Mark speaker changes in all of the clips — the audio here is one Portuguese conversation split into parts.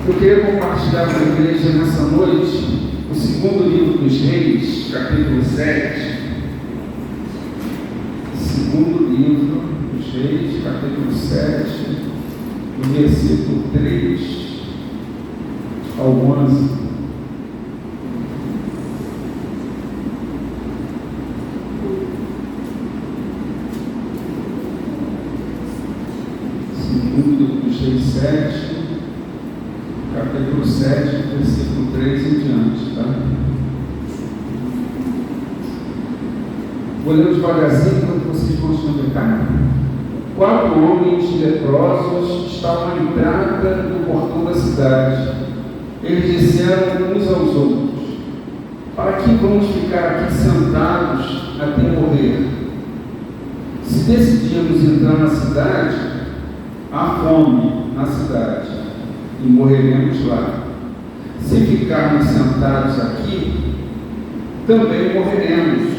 Speaker 1: Eu queria compartilhar com a igreja nessa noite o segundo livro dos Reis, capítulo 7. Segundo livro dos Reis, capítulo 7, do versículo 3 ao 11. Segundo dos Reis 7, capítulo 7, versículo 3 em diante, tá? Vou ler devagarzinho enquanto vocês vão se conectar. 4 homens leprosos estavam à entrada do portão da cidade. Eles disseram uns aos outros: para que vamos ficar aqui sentados até morrer? Se decidirmos entrar na cidade, há fome na cidade e morreremos lá. Se ficarmos sentados aqui, também morreremos.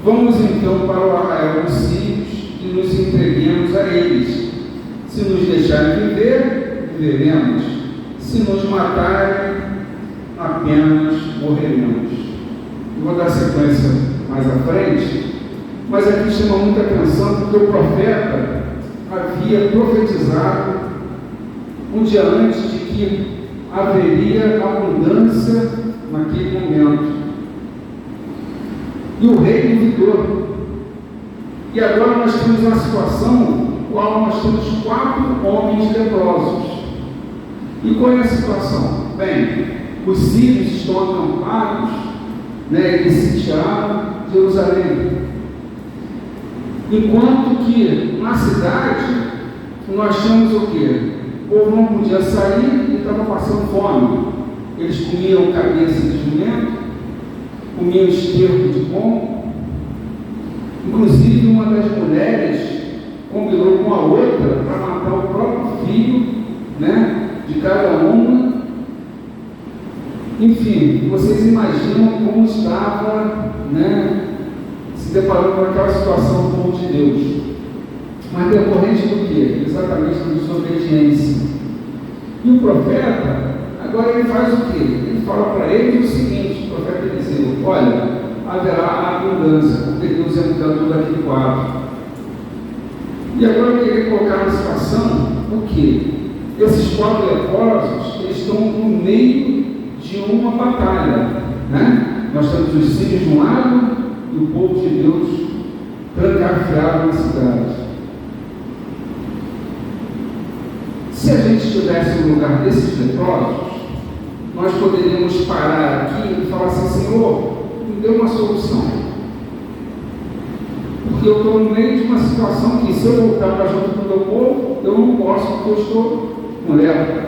Speaker 1: Vamos então para o arraial dos sírios e nos entreguemos a eles. Se nos deixarem viver, viveremos. Se nos matarem, apenas morreremos. Eu vou dar sequência mais à frente, mas aqui chama muita atenção porque o profeta havia profetizado um dia antes de que haveria abundância naquele momento. E o rei duvidou. E agora nós temos uma situação no qual nós temos 4 homens leprosos. E qual é a situação? Bem, os sírios estão acampados, eles sitiaram Jerusalém. Enquanto que na cidade nós temos o quê? O povo não podia sair e estava passando fome. Eles comiam cabeça de jumento, comiam esterco de pombo. Inclusive uma das mulheres combinou com a outra para matar o próprio filho, de cada uma. Enfim, vocês imaginam como estava, se deparando com aquela situação do povo de Deus. Mas decorrente do quê? Exatamente da desobediência. E o profeta, agora ele faz o quê? Ele fala para eles o seguinte: o profeta Eliseu: olha, haverá abundância, porque Deus ia mudar todo aquele quadro. E agora eu queria colocar na situação o quê? Esses 4 leprosos, eles estão no meio de uma batalha, Nós temos os sírios de um lado e o povo de Deus trancafiado na cidade. Se a gente estivesse no lugar desses leprosos, nós poderíamos parar aqui e falar assim: Senhor, me dê uma solução. Porque eu estou no meio de uma situação que, se eu voltar para junto do meu povo, eu não posso, porque eu estou com lepra.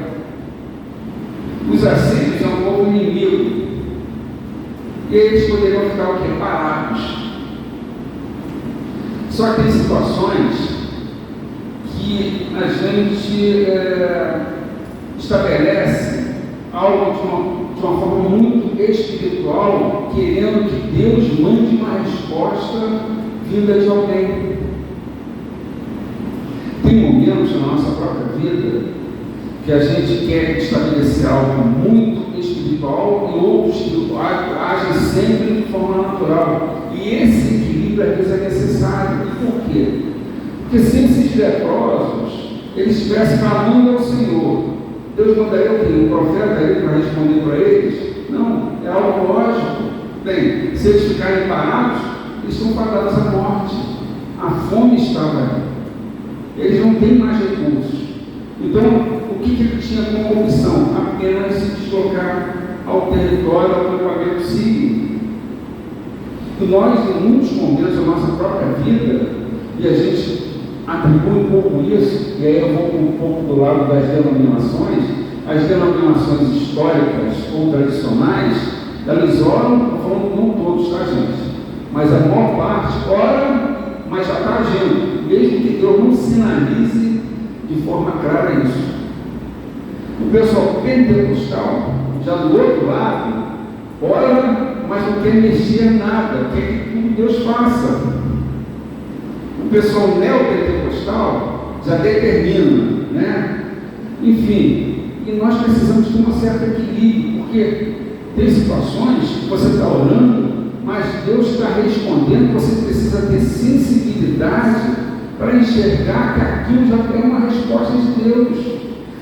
Speaker 1: Os assírios é um povo inimigo. E eles poderiam ficar o quê? Parados. Só que tem situações que a gente estabelece algo de uma forma muito espiritual, querendo que Deus mande uma resposta vinda de alguém. Tem momentos na nossa própria vida que a gente quer estabelecer algo muito espiritual e outros que agem sempre de forma natural. E esse equilíbrio às vezes é necessário. E por quê? Porque se esses leprosos eles estivessem clamando ao Senhor, Deus mandaria o quê? Um profeta aí para responder para eles? Não, é algo lógico. Bem, se eles ficarem parados, eles estão fadados à morte. A fome estava ali. Eles não têm mais recursos. Então, o que ele tinha como opção? Apenas se deslocar ao território, ao acampamento sírio. E nós, em muitos momentos da nossa própria vida, e a gente atribui um pouco isso, e aí eu vou um pouco do lado das denominações. As denominações históricas ou tradicionais, elas oram, estou falando não todos, tá, gente? Mas a maior parte ora, mas já está agindo, mesmo que Deus não sinalize de forma clara isso. O pessoal pentecostal, já do outro lado, ora, mas não quer mexer nada, quer que tudo Deus faça. O pessoal neopentecostal já determina, Enfim, E nós precisamos ter um certo equilíbrio, porque tem situações que você está orando, mas Deus está respondendo, você precisa ter sensibilidade para enxergar que aquilo já é uma resposta de Deus.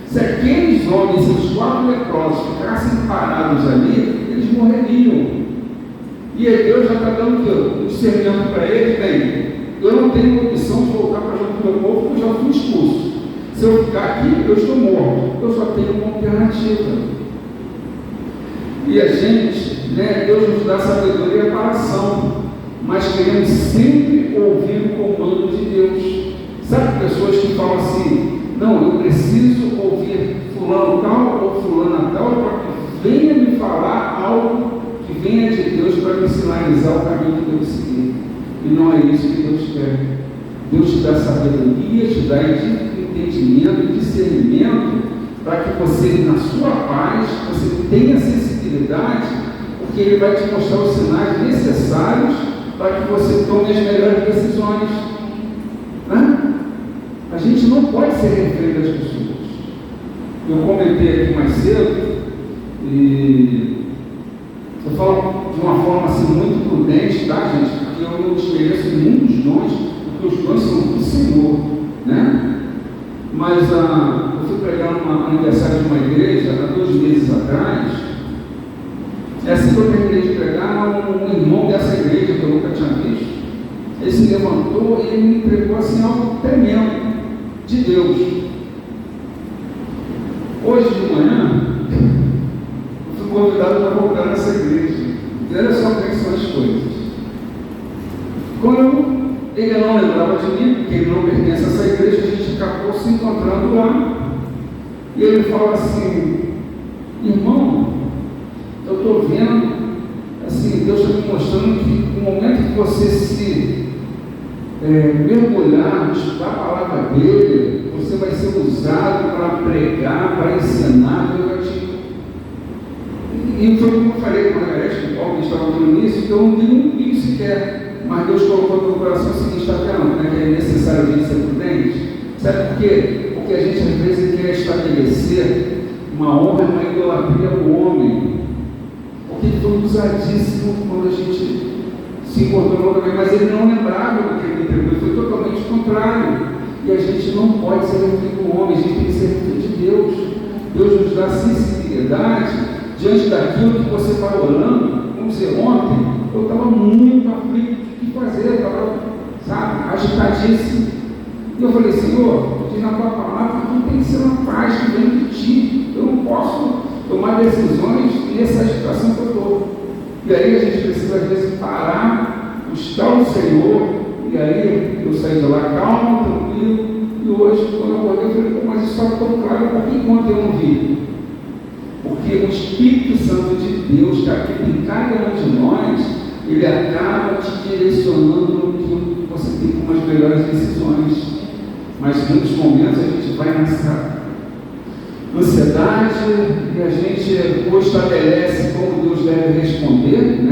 Speaker 1: Se aqueles homens, os 4 leprosos, ficassem parados ali, eles morreriam. E aí Deus já está dando um discernimento para eles, bem, eu não tenho opção de voltar para junto do meu povo, porque eu já fui expulso. Se eu ficar aqui, eu estou morto. Eu só tenho uma alternativa. E a gente, Deus nos dá sabedoria para a ação, mas queremos sempre ouvir o comando de Deus. Sabe pessoas que falam assim, não, eu preciso ouvir fulano tal ou fulana tal para que venha me falar algo que venha de Deus para me sinalizar o caminho que eu devo seguir. E não é isso que Deus quer. Deus te dá sabedoria, te dá entendimento, discernimento, para que você, na sua paz, você tenha sensibilidade, porque Ele vai te mostrar os sinais necessários para que você tome as melhores decisões. A gente não pode ser refém das pessoas. Eu comentei aqui mais cedo, e eu falo de uma forma assim muito prudente, tá, gente? Porque eu não desmereço nenhum dos dons, porque os dons são do Senhor, Mas eu fui pregar no aniversário de uma igreja há 2 meses atrás. É assim que eu terminei de pregar, um irmão dessa igreja que eu nunca tinha visto, ele se levantou e ele me entregou assim algo tremendo de Deus. Hoje de manhã, eu fui convidado para voltar nessa igreja. E olha só como são as coisas. Quando ele não lembrava de mim, porque ele não pertence a essa igreja, a gente acabou se encontrando lá. E ele fala assim, irmão, eu estou vendo, assim, Deus está me mostrando que no momento que você se mergulhar, estudar a palavra dele, você vai ser usado para pregar, para ensinar, Deus vai te... E foi como eu falei com a Garete, que Paulo estava no início, que eu não tenho um pingo sequer, mas Deus colocou no meu coração o seguinte, está vendo, que é necessário a gente ser prudente? Sabe por quê? Porque a gente às vezes quer estabelecer uma honra e uma idolatria ao homem, porque ele foi usadíssimo quando a gente se encontrou também, mas ele não lembrava do que ele entregou, foi totalmente contrário. E a gente não pode ser refém do homem, a gente tem que ser refém de Deus. Deus nos dá sensibilidade diante daquilo que você vai orando. Vamos dizer, ontem eu estava muito aflito do que fazer, eu estava, agitadíssimo. E eu falei, Senhor, diz na tua palavra que tem que ser uma paz que vem de ti. Eu não posso tomar decisões nessa agitação que eu estou. E aí a gente precisa, às vezes, parar, buscar o Senhor, e aí eu saí de lá calmo, tranquilo, e hoje, quando eu acordei, eu falei, mas isso está tão claro, por que ontem eu não vi? Porque o Espírito Santo de Deus, que aqui em cada um de nós, ele acaba te direcionando no que você tem como as melhores decisões. Mas em muitos momentos a gente vai nessa ansiedade e a gente ou estabelece como Deus deve responder,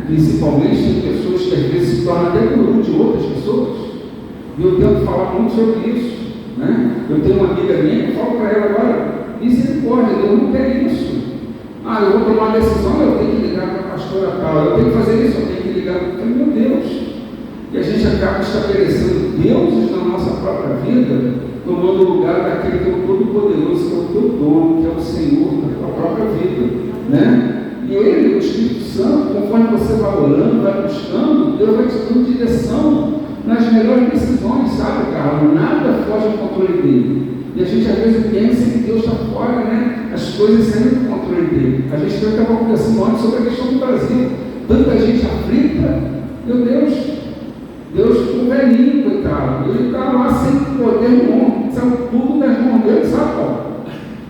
Speaker 1: Principalmente tem pessoas que às vezes se tornam até guru de outras pessoas. E eu tento falar muito sobre isso, Eu tenho uma amiga minha que eu falo para ela agora, misericórdia, Deus não quer isso. Eu vou tomar uma decisão, eu tenho que ligar para a pastora tal, eu tenho que fazer isso, eu tenho que ligar para meu Deus. E a gente acaba estabelecendo deuses na nossa própria vida, tomando o lugar daquele que é o Todo-Poderoso, que é o teu dono, que é o Senhor da tua própria vida, E Ele, o Espírito Santo, conforme você vai orando, vai buscando, Deus vai te dando direção nas melhores decisões, sabe, Carlos? Nada foge ao controle dele. E a gente às vezes pensa que Deus está fora, As coisas saem do controle dele. A gente estava conversando antes sobre a questão do Brasil. Tanta gente aflita, meu Deus ficou velhinho, coitado. Ele está lá sem poder nenhum, sabe tudo nas mãos dele, sabe, Paulo?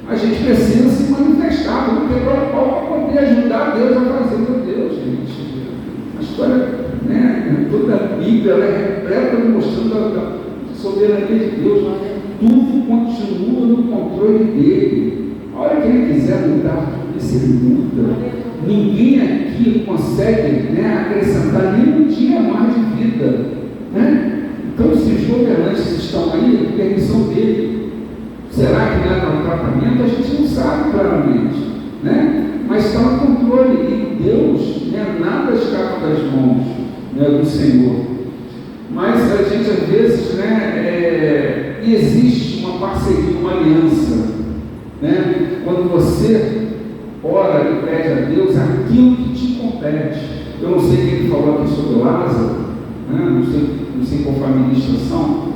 Speaker 1: A gente precisa se manifestar, porque quebrar o pau para poder ajudar Deus a fazer, meu Deus, gente. A história, toda a Bíblia, ela é repleta mostrando a soberania de Deus, tudo continua no controle dele. A hora que ele quiser mudar tudo isso, ele muda. Ninguém aqui consegue acrescentar nem um dia mais de vida. Então, se os governantes estão aí, é permissão dele. Será que não é para o tratamento? A gente não sabe. do Senhor. Mas a gente às vezes, existe uma parceria, uma aliança, quando você ora e pede a Deus aquilo que te compete. Eu não sei quem falou aqui sobre Lázaro, não sei qual foi a ministração,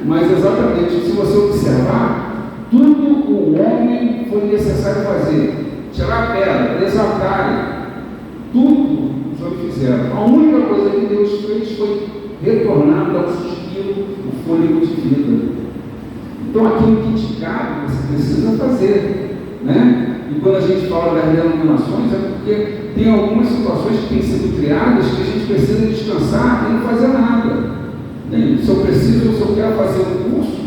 Speaker 1: mas exatamente, se você observar, tudo o homem foi necessário fazer: tirar a pedra, desatar, tudo os homens fizeram. A única coisa que Deus fez foi retornar, dar o suspiro, o fôlego de vida. Então aquilo que te cabe, você precisa fazer, E quando a gente fala das denominações, é porque tem algumas situações que têm sido criadas que a gente precisa descansar e não fazer nada. Se eu preciso, se eu quero fazer um curso,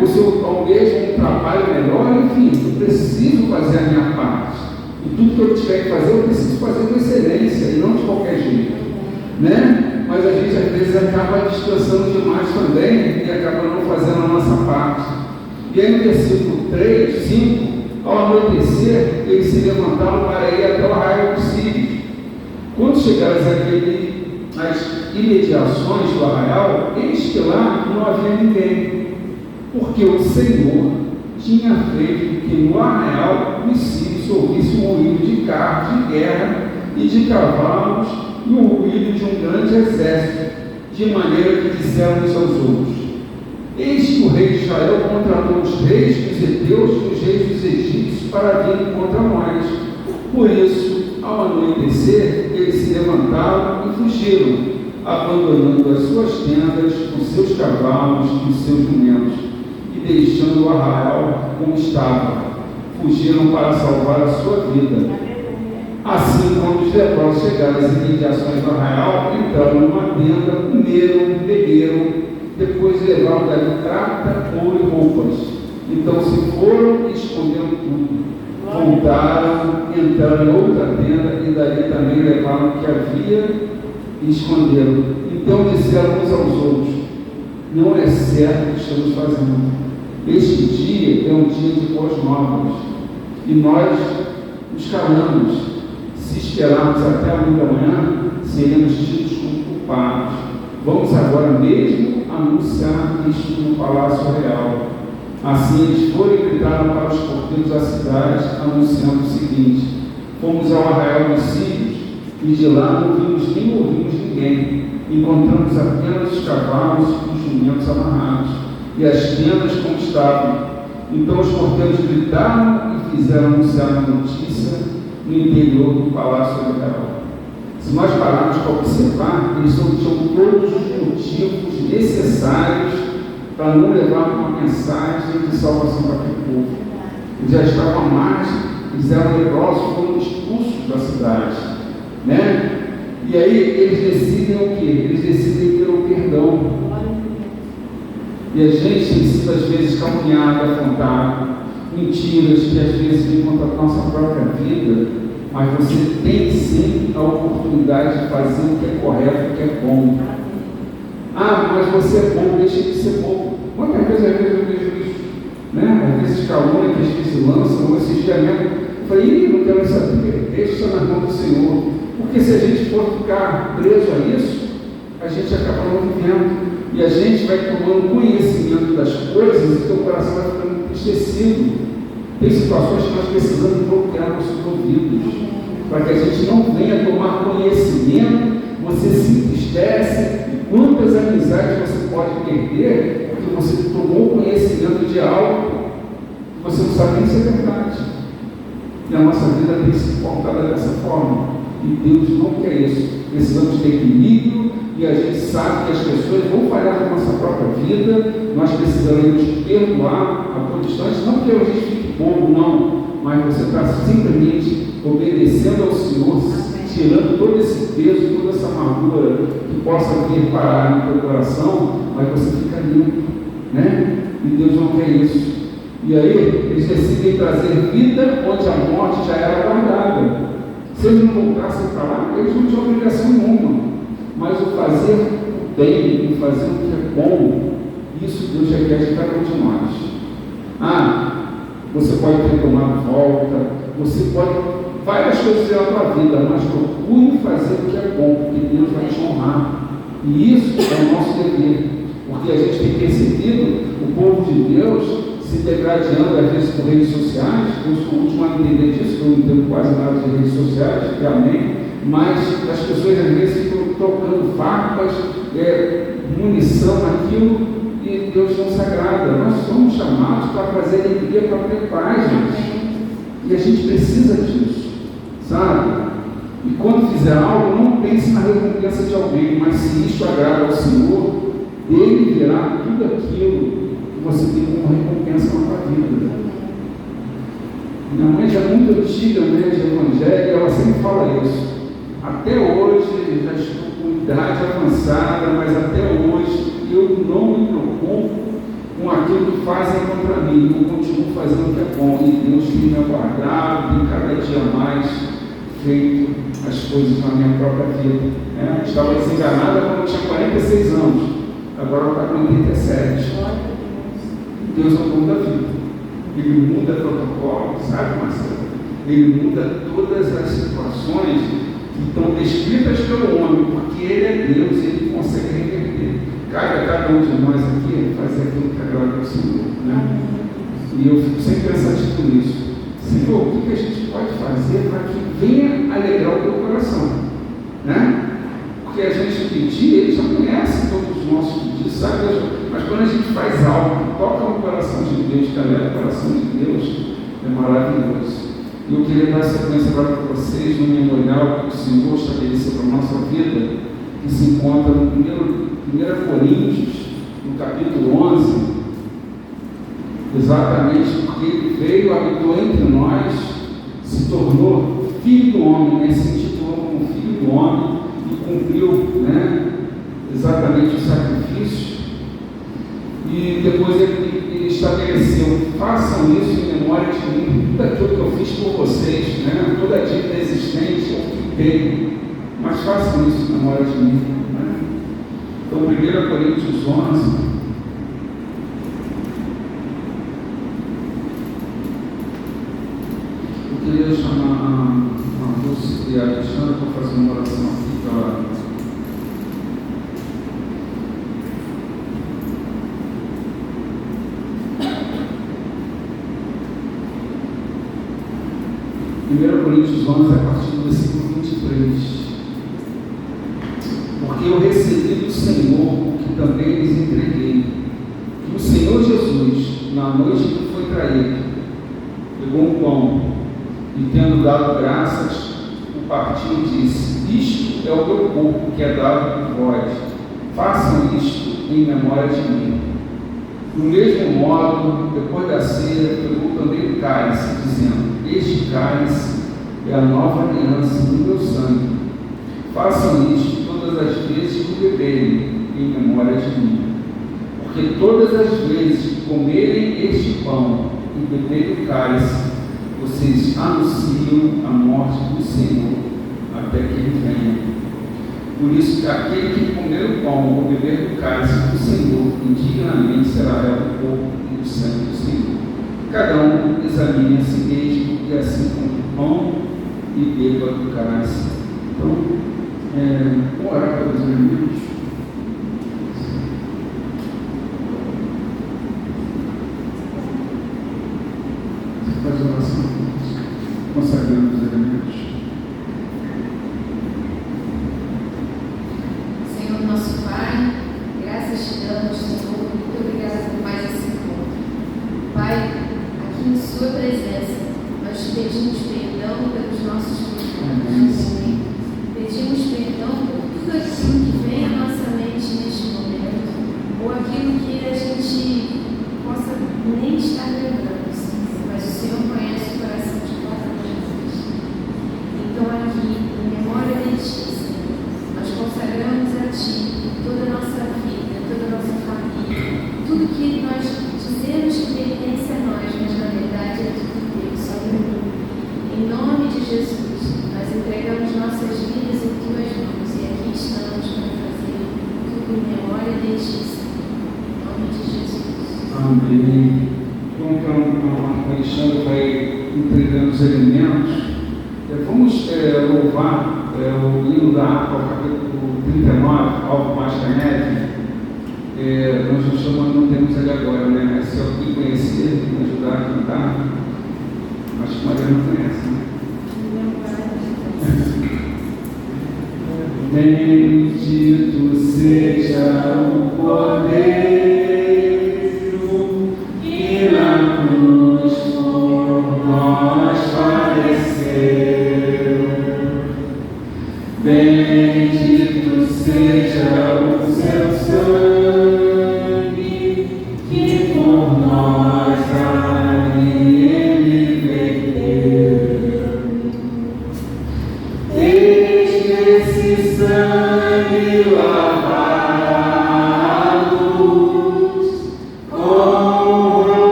Speaker 1: ou se eu almejo um trabalho melhor, enfim, eu preciso fazer a minha parte. E tudo que eu tiver que fazer, eu preciso fazer com excelência e não de qualquer jeito. Mas a gente às vezes acaba descansando demais também e acaba não fazendo a nossa parte. E aí no versículo 5, ao anoitecer, eles se levantaram para ir até o arraial dos sírios. Quando chegaram às imediações do arraial, eis que lá não havia ninguém, porque o Senhor tinha feito que no arraial dos sírios ouvisse um ruído de carros de guerra e de cavalos e o ruído de um grande exército, de maneira que disseram uns aos outros: eis que o rei de Israel contratou os reis dos heteus e os reis dos egípcios para virem contra nós. Por isso, ao anoitecer, eles se levantaram e fugiram, abandonando as suas tendas, os seus cavalos e os seus jumentos, e deixando o arraial como estava. Fugiram para salvar a sua vida. Assim, quando os leprosos chegaram às imediações do arraial, entraram numa tenda, comeram, beberam, depois levaram dali prata, ouro e roupas. Então se foram e esconderam tudo. Voltaram, entraram em outra tenda e dali também levaram o que havia e esconderam. Então disseram uns aos outros: não é certo o que estamos fazendo. Este dia é um dia de boas novas e nós nos calamos. Se esperarmos até a 1 da manhã, seremos tidos como culpados. Vamos agora mesmo anunciar isto no Palácio Real. Assim eles foram e gritaram para os porteiros da cidade, anunciando o seguinte: fomos ao arraial dos sírios, e de lá não vimos nem ouvimos ninguém. Encontramos apenas os cavalos e os jumentos amarrados, e as tendas como estavam. Então os porteiros gritaram e fizeram anunciar a notícia no interior do Palácio Real. Se nós pararmos para observar, eles tinham todos os motivos necessários para não levar uma mensagem de salvação para aquele povo. Eles já estavam à margem, eles eram leprosos, foram expulsos da cidade, E aí eles decidem o quê? Eles decidem ter o perdão. E a gente tem sido às vezes caluniado, afrontado, mentiras que às vezes vêm contra a nossa própria vida, mas você tem sempre a oportunidade de fazer o que é correto, o que é bom. Mas você é bom, deixa de ser bom. Quantas vezes eu vejo isso? Às vezes calúnia que as vezes lançam, esses dias mesmo, eu falei: não quero saber, deixa na mão do Senhor. Porque se a gente for ficar preso a isso, a gente acaba não vivendo. E a gente vai tomando conhecimento das coisas e teu coração vai ficando entristecido. Tem situações que nós precisamos bloquear nossos ouvidos, para que a gente não venha tomar conhecimento. Você se entristece, e quantas amizades você pode perder, porque você tomou conhecimento de algo que você não sabe nem se é verdade. E a nossa vida tem que ser pautada dessa forma. E Deus não quer isso. Precisamos ter equilíbrio, e a gente sabe que as pessoas vão falhar na nossa própria vida. Nós precisamos perdoar a todo instante, não que a gente fique bobo, não, mas você está simplesmente obedecendo ao Senhor, tirando todo esse peso, toda essa amargura que possa vir parar no teu coração, mas você fica limpo, E Deus não quer isso. E aí eles decidem trazer vida onde a morte já era guardada. Se eles não voltassem para lá, eles não tinham obrigação nenhuma. Mas o fazer o bem, o fazer o que é bom, isso Deus já quer de cada um de nós. Você pode ter tomado volta, você pode várias coisas na tua vida, mas procure fazer o que é bom, porque Deus vai te honrar. E isso é o nosso dever, porque a gente tem percebido o povo de Deus se degradando às vezes por redes sociais. Eu sou o último a entender disso, eu não entendo quase nada de redes sociais, amém, mas as pessoas às vezes ficam tocando farpas, munição, aquilo, e Deus não se agrada. Nós somos chamados para fazer alegria, para ter paz, gente. E a gente precisa disso, sabe? E quando fizer algo, não pense na recompensa de alguém, mas se isso agrada ao Senhor, Ele verá tudo aquilo que você tem como recompensa na sua vida. Minha mãe já é muito antiga, né, de evangelho, e ela sempre fala isso. Até hoje, já estou com idade avançada, mas até hoje eu não me preocupo com aquilo que fazem contra mim. Eu continuo fazendo o que é bom, e Deus tem me aguardado, tem cada dia mais feito as coisas na minha própria vida. Estava desenganada quando eu tinha 46 anos, agora está com 87. Deus é o dono da vida. Ele muda protocolo, sabe, Marcelo? Ele muda todas as situações que estão descritas pelo homem, porque Ele é Deus e Ele consegue reverter. Cabe a cada um de nós aqui fazer aquilo que agrada ao Senhor, né? E eu fico sempre pensativo nisso. Senhor, o que a gente pode fazer para que venha alegrar o teu coração, né? Porque a gente pedir, Ele já conhece todos os nossos pedidos, sabe? Mas quando a gente faz algo que toca no coração de Deus, que alegra o coração de Deus, é maravilhoso. E eu queria dar sequência agora para vocês no memorial que o Senhor estabeleceu para a nossa vida, que se encontra no 1 Coríntios, no capítulo 11, exatamente porque Ele veio, habitou entre nós, se tornou Filho do Homem, né? Se intitulou como Filho do Homem e cumpriu, né, exatamente o sacrifício. E depois ele estabeleceu: façam isso em memória de mim, tudo aquilo que eu fiz por vocês, né? Toda a dívida existente eu fiquei, mas façam isso em memória de mim, né? Então, 1 Coríntios 11, eu queria chamar a Lúcia e a Alexandra para fazer uma oração aqui para 1 Coríntios 11, a partir do versículo 23. Porque eu recebi do Senhor o que também lhes entreguei, que o Senhor Jesus, na noite que foi traído, pegou um pão e, tendo dado graças, o partiu e disse: isto é o meu corpo que é dado por vós, façam isto em memória de mim. Do mesmo modo, depois da ceia, pegou também o cálice, dizendo: este cálice é a nova aliança no meu sangue. Façam isto todas as vezes que beberem, em memória de mim. Porque todas as vezes que comerem este pão e beberem o cálice, vocês anunciam a morte do Senhor até que Ele venha. Por isso que aquele que comer o pão ou beber do cálice do Senhor indignamente será réu do corpo e do sangue do Senhor. Cada um examine a si mesmo e assim come o pão e beba do cálice. Então, vamos orar pelos inimigos. Você faz oração, consagrando os elementos.
Speaker 2: Senhor nosso Pai, graças te damos, Senhor, muito obrigada por mais esse encontro. Pai, aqui em Sua presença, nós te pedimos perdão pelos nossos pecados. Pedimos perdão por tudo aquilo que vem à nossa mente neste momento, ou aquilo que a gente possa nem estar lembrando, Senhor, mas o Senhor conhece o coração de cada um de nós. Então, aqui, em memória de Ti, Senhor, nós consagramos a Ti toda a nossa vida, toda a nossa família, tudo que nós dizemos que pertence a nós, mas na verdade é tudo Teu, Senhor. Em nome de Jesus, nós entregamos nossas vidas em Tuas mãos e aqui estamos para fazer tudo em memória de Ti, Senhor. Em nome de Jesus.
Speaker 1: Amém. Então, a Alexandre vai entregando os elementos. Vamos louvar o hino da harpa, capítulo 39, Alvo Mais Canete. Nós não temos ele agora, né? Mas se alguém conhecer, me ajudar a cantar, acho que Maria não conhece, né?